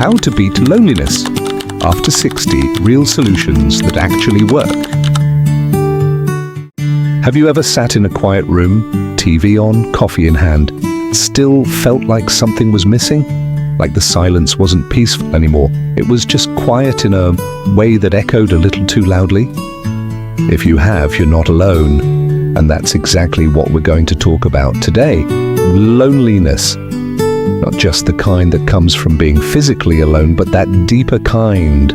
How to beat loneliness. After 60, real solutions that actually work. Have you ever sat in a quiet room, TV on, coffee in hand, still felt like something was missing? Like the silence wasn't peaceful anymore. It was just quiet in a way that echoed a little too loudly? If you have, you're not alone. And that's exactly what we're going to talk about today. Loneliness. Not just the kind that comes from being physically alone, but that deeper kind.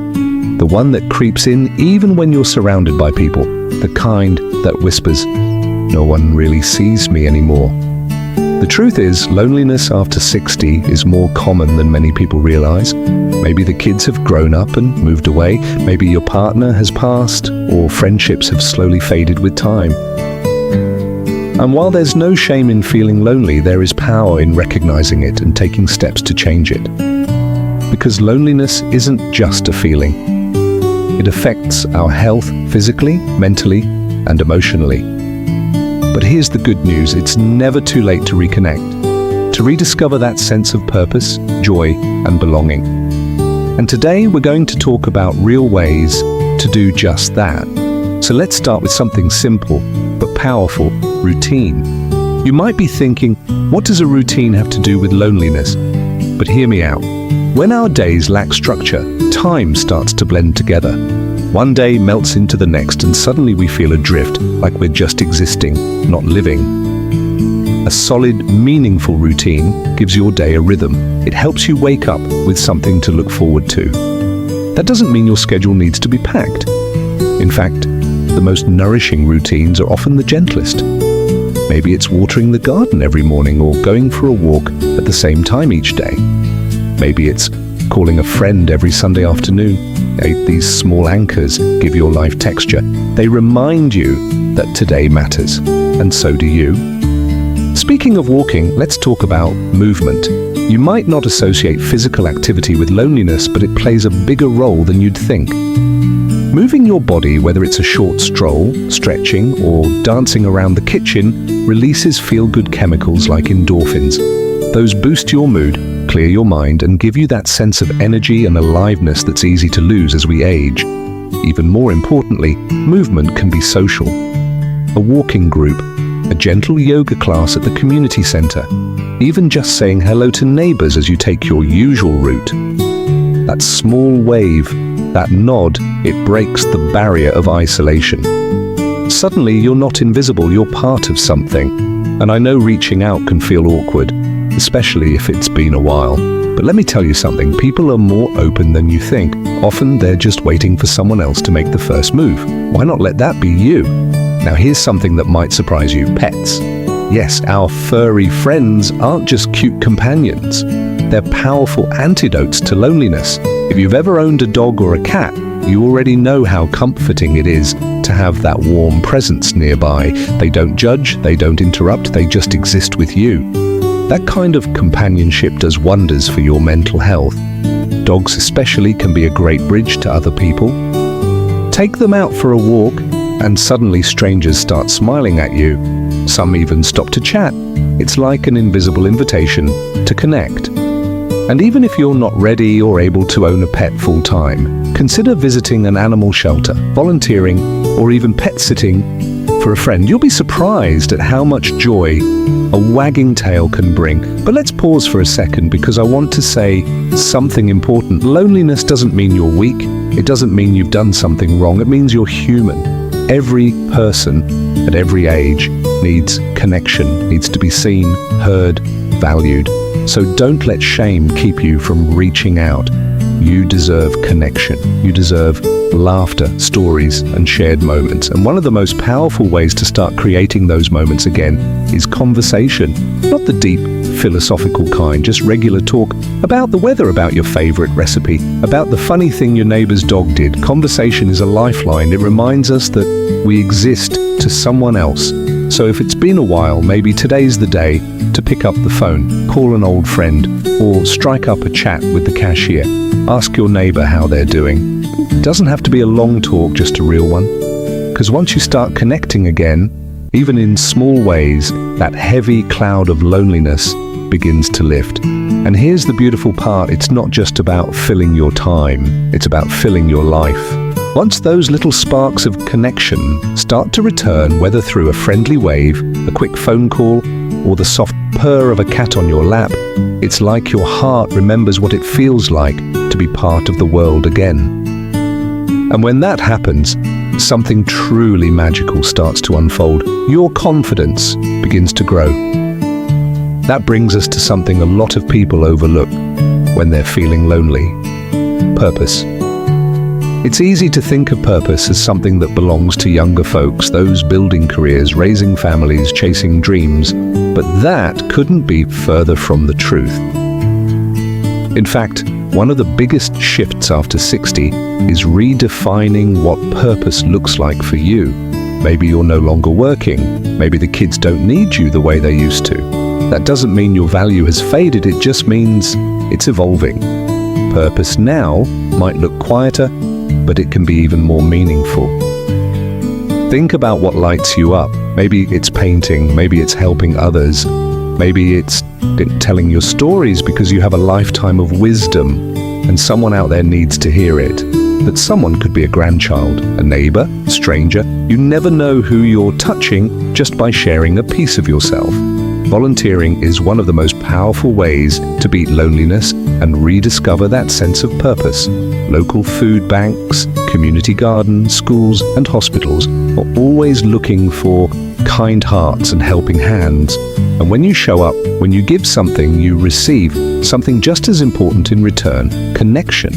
The one that creeps in even when you're surrounded by people. The kind that whispers, "No one really sees me anymore." The truth is, loneliness after 60 is more common than many people realize. Maybe the kids have grown up and moved away. Maybe your partner has passed, or friendships have slowly faded with time. And while there's no shame in feeling lonely, there is power in recognizing it and taking steps to change it. Because loneliness isn't just a feeling. It affects our health physically, mentally, and emotionally. But here's the good news, it's never too late to reconnect, to rediscover that sense of purpose, joy, and belonging. And today we're going to talk about real ways to do just that. So let's start with something simple but powerful, routine. You might be thinking, what does a routine have to do with loneliness? But hear me out. When our days lack structure, time starts to blend together. One day melts into the next and suddenly we feel adrift, like we're just existing, not living. A solid, meaningful routine gives your day a rhythm. It helps you wake up with something to look forward to. That doesn't mean your schedule needs to be packed. In fact, the most nourishing routines are often the gentlest. Maybe it's watering the garden every morning or going for a walk at the same time each day. Maybe it's calling a friend every Sunday afternoon. These small anchors give your life texture. They remind you that today matters, and so do you. Speaking of walking, let's talk about movement. You might not associate physical activity with loneliness, but it plays a bigger role than you'd think. Moving your body, whether it's a short stroll, stretching, or dancing around the kitchen, releases feel-good chemicals like endorphins. Those boost your mood, clear your mind, and give you that sense of energy and aliveness that's easy to lose as we age. Even more importantly, movement can be social. A walking group, a gentle yoga class at the community center, even just saying hello to neighbors as you take your usual route. That small wave, that nod, it breaks the barrier of isolation. Suddenly, you're not invisible, you're part of something. And I know reaching out can feel awkward, especially if it's been a while. But let me tell you something, people are more open than you think. Often they're just waiting for someone else to make the first move. Why not let that be you? Now here's something that might surprise you, pets. Yes, our furry friends aren't just cute companions. They're powerful antidotes to loneliness. If you've ever owned a dog or a cat, you already know how comforting it is to have that warm presence nearby. They don't judge, they don't interrupt, they just exist with you. That kind of companionship does wonders for your mental health. Dogs especially can be a great bridge to other people. Take them out for a walk, and suddenly strangers start smiling at you. Some even stop to chat. It's like an invisible invitation to connect. And even if you're not ready or able to own a pet full-time, consider visiting an animal shelter, volunteering, or even pet sitting for a friend. You'll be surprised at how much joy a wagging tail can bring. But let's pause for a second because I want to say something important. Loneliness doesn't mean you're weak. It doesn't mean you've done something wrong. It means you're human. Every person at every age needs connection, needs to be seen, heard, valued. So don't let shame keep you from reaching out. You deserve connection. You deserve laughter, stories, and shared moments. And one of the most powerful ways to start creating those moments again is conversation. Not the deep, philosophical kind, just regular talk about the weather, about your favorite recipe, about the funny thing your neighbor's dog did. Conversation is a lifeline. It reminds us that we exist to someone else. So if it's been a while, maybe today's the day to pick up the phone, call an old friend, or strike up a chat with the cashier. Ask your neighbor how they're doing. It doesn't have to be a long talk, just a real one. Because once you start connecting again, even in small ways, that heavy cloud of loneliness begins to lift. And here's the beautiful part, it's not just about filling your time, it's about filling your life. Once those little sparks of connection start to return, whether through a friendly wave, a quick phone call, or the soft purr of a cat on your lap, it's like your heart remembers what it feels like to be part of the world again. And when that happens, something truly magical starts to unfold. Your confidence begins to grow. That brings us to something a lot of people overlook when they're feeling lonely: purpose. It's easy to think of purpose as something that belongs to younger folks, those building careers, raising families, chasing dreams, but that couldn't be further from the truth. In fact, one of the biggest shifts after 60 is redefining what purpose looks like for you. Maybe you're no longer working, maybe the kids don't need you the way they used to. That doesn't mean your value has faded, it just means it's evolving. Purpose now might look quieter, but it can be even more meaningful. Think about what lights you up. Maybe it's painting, maybe it's helping others, maybe it's telling your stories because you have a lifetime of wisdom and someone out there needs to hear it. That someone could be a grandchild, a neighbor, a stranger. You never know who you're touching just by sharing a piece of yourself. Volunteering is one of the most powerful ways to beat loneliness and rediscover that sense of purpose. Local food banks, community gardens, schools, and hospitals are always looking for kind hearts and helping hands. And when you show up, when you give something, you receive something just as important in return: connection.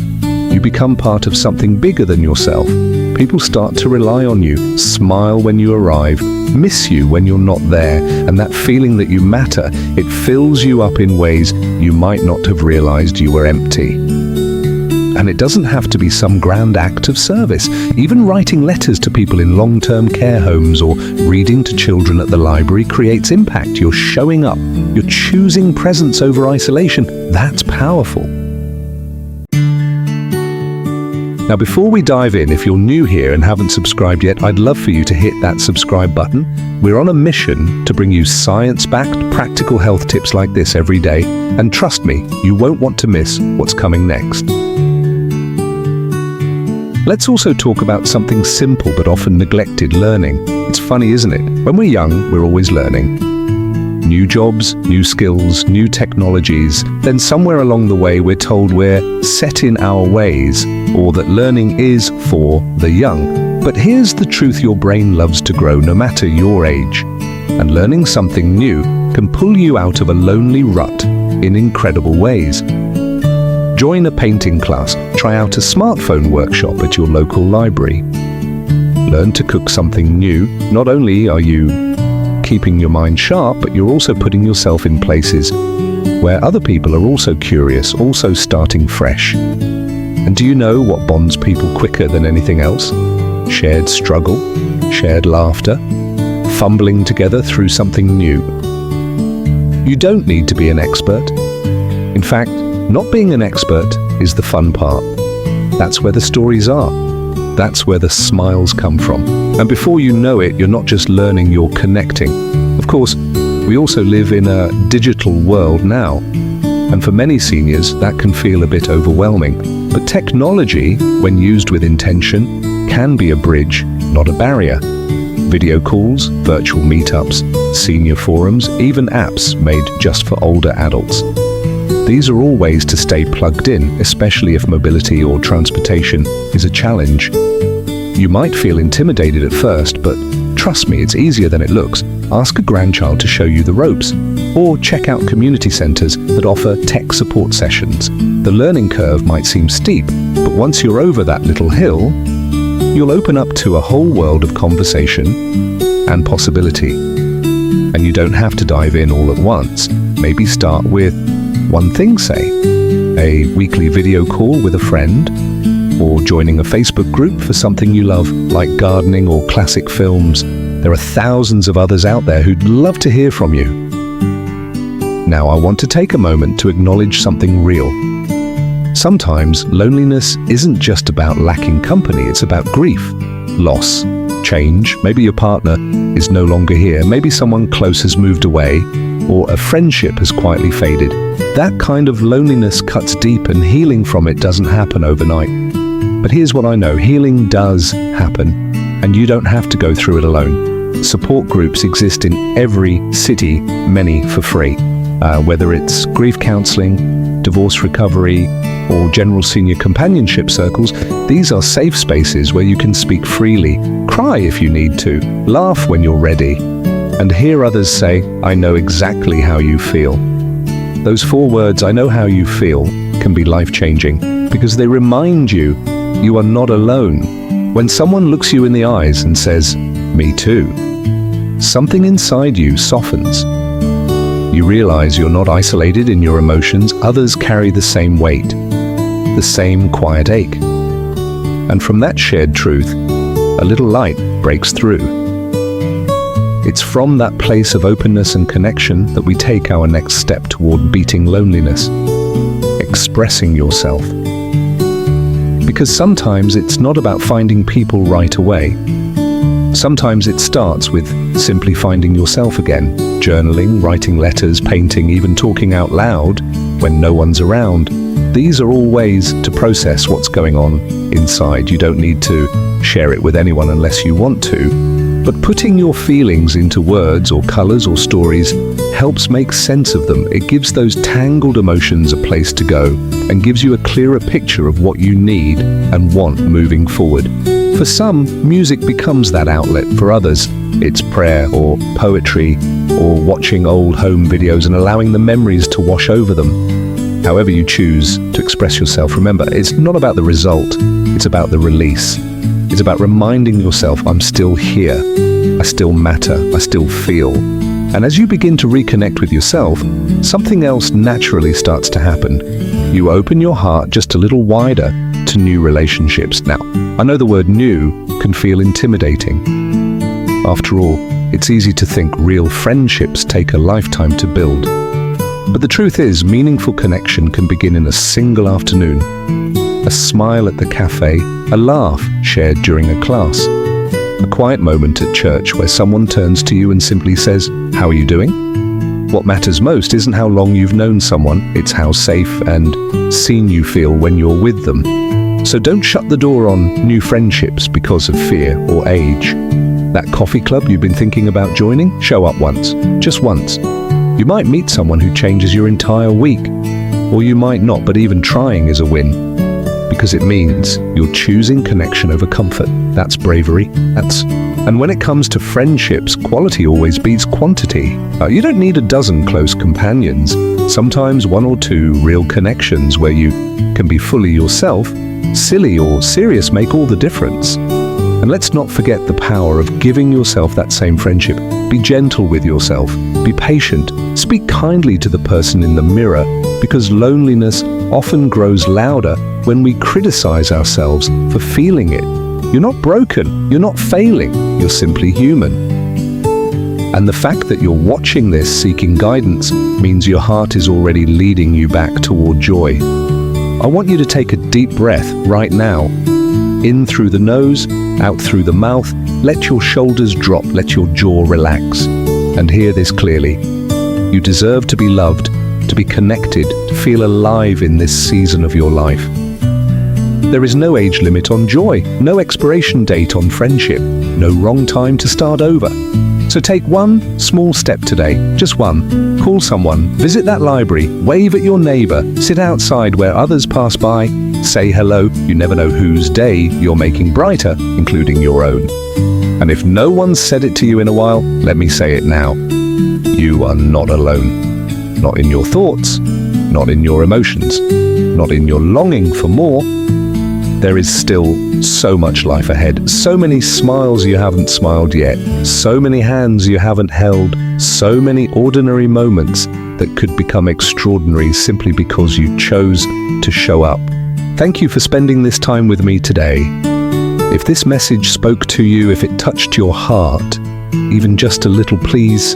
You become part of something bigger than yourself. People start to rely on you, smile when you arrive, miss you when you're not there, and that feeling that you matter, it fills you up in ways you might not have realized you were empty. And it doesn't have to be some grand act of service. Even writing letters to people in long-term care homes or reading to children at the library creates impact. You're showing up. You're choosing presence over isolation. That's powerful. Now, before we dive in, if you're new here and haven't subscribed yet, I'd love for you to hit that subscribe button. We're on a mission to bring you science-backed, practical health tips like this every day. And trust me, you won't want to miss what's coming next. Let's also talk about something simple but often neglected: learning. It's funny, isn't it? When we're young, we're always learning. New jobs, new skills, new technologies. Then somewhere along the way, we're told we're set in our ways, or that learning is for the young. But here's the truth: your brain loves to grow no matter your age. And learning something new can pull you out of a lonely rut in incredible ways. Join a painting class, try out a smartphone workshop at your local library. Learn to cook something new. Not only are you keeping your mind sharp, but you're also putting yourself in places where other people are also curious, also starting fresh. And do you know what bonds people quicker than anything else? Shared struggle, shared laughter, fumbling together through something new. You don't need to be an expert. In fact, not being an expert is the fun part. That's where the stories are. That's where the smiles come from. And before you know it, you're not just learning, you're connecting. Of course, we also live in a digital world now. And for many seniors, that can feel a bit overwhelming. But technology, when used with intention, can be a bridge, not a barrier. Video calls, virtual meetups, senior forums, even apps made just for older adults. These are all ways to stay plugged in, especially if mobility or transportation is a challenge. You might feel intimidated at first, but trust me, it's easier than it looks. Ask a grandchild to show you the ropes, or check out community centers that offer tech support sessions. The learning curve might seem steep, but once you're over that little hill, you'll open up to a whole world of conversation and possibility. And you don't have to dive in all at once. Maybe start with one thing, say, a weekly video call with a friend, or joining a Facebook group for something you love, like gardening or classic films. There are thousands of others out there who'd love to hear from you. Now, I want to take a moment to acknowledge something real. Sometimes loneliness isn't just about lacking company, it's about grief, loss, change. Maybe your partner is no longer here, maybe someone close has moved away, or a friendship has quietly faded. That kind of loneliness cuts deep, and healing from it doesn't happen overnight. But here's what I know, healing does happen, and you don't have to go through it alone. Support groups exist in every city, many for free. Whether it's grief counseling, divorce recovery, or general senior companionship circles, these are safe spaces where you can speak freely, cry if you need to, laugh when you're ready, and hear others say, "I know exactly how you feel." Those 4 words, "I know how you feel," can be life-changing because they remind you you are not alone. When someone looks you in the eyes and says, "Me too," something inside you softens. You realize you're not isolated in your emotions. Others carry the same weight, the same quiet ache. And from that shared truth, a little light breaks through. It's from that place of openness and connection that we take our next step toward beating loneliness, expressing yourself. Because sometimes it's not about finding people right away. Sometimes it starts with simply finding yourself again, journaling, writing letters, painting, even talking out loud when no one's around. These are all ways to process what's going on inside. You don't need to share it with anyone unless you want to. But putting your feelings into words or colors or stories helps make sense of them. It gives those tangled emotions a place to go and gives you a clearer picture of what you need and want moving forward. For some, music becomes that outlet. For others, it's prayer or poetry or watching old home videos and allowing the memories to wash over them. However you choose to express yourself, remember, it's not about the result, it's about the release. It's about reminding yourself, I'm still here, I still matter, I still feel. And as you begin to reconnect with yourself, something else naturally starts to happen. You open your heart just a little wider to new relationships. Now, I know the word new can feel intimidating. After all, it's easy to think real friendships take a lifetime to build. But the truth is, meaningful connection can begin in a single afternoon. A smile at the cafe, a laugh shared during a class, a quiet moment at church where someone turns to you and simply says, "How are you doing?" What matters most isn't how long you've known someone, it's how safe and seen you feel when you're with them. So don't shut the door on new friendships because of fear or age. That coffee club you've been thinking about joining, show up once, just once. You might meet someone who changes your entire week, or you might not, but even trying is a win. Because it means you're choosing connection over comfort. That's bravery. And when it comes to friendships, quality always beats quantity. You don't need a dozen close companions. Sometimes 1 or 2 real connections where you can be fully yourself, silly or serious, make all the difference. And let's not forget the power of giving yourself that same friendship. Be gentle with yourself. Be patient. Speak kindly to the person in the mirror, because loneliness often grows louder when we criticize ourselves for feeling it. You're not broken. You're not failing. You're simply human. And the fact that you're watching this seeking guidance means your heart is already leading you back toward joy. I want you to take a deep breath right now. In through the nose, out through the mouth. Let your shoulders drop, let your jaw relax. And hear this clearly. You deserve to be loved, to be connected, to feel alive in this season of your life. There is no age limit on joy, no expiration date on friendship, no wrong time to start over. So take one small step today, just one. Call someone, visit that library, wave at your neighbor, sit outside where others pass by, say hello. You never know whose day you're making brighter, including your own. And if no one's said it to you in a while, let me say it now. You are not alone. Not in your thoughts, not in your emotions, not in your longing for more. There is still so much life ahead, so many smiles you haven't smiled yet, so many hands you haven't held, so many ordinary moments that could become extraordinary simply because you chose to show up. Thank you for spending this time with me today. If this message spoke to you, if it touched your heart, even just a little, please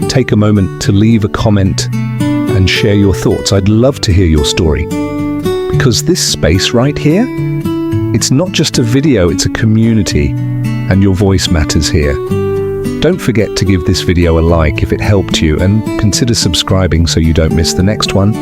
take a moment to leave a comment and share your thoughts. I'd love to hear your story. Because this space right here, it's not just a video, it's a community, and your voice matters here. Don't forget to give this video a like if it helped you, and consider subscribing so you don't miss the next one.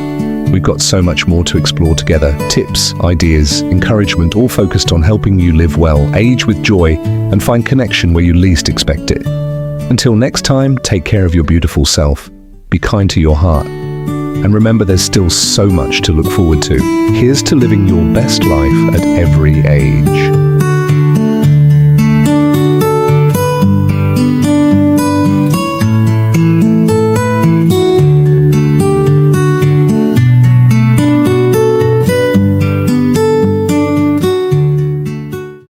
We've got so much more to explore together. Tips, ideas, encouragement, all focused on helping you live well, age with joy, and find connection where you least expect it. Until next time, take care of your beautiful self. Be kind to your heart. And remember, there's still so much to look forward to. Here's to living your best life at every age.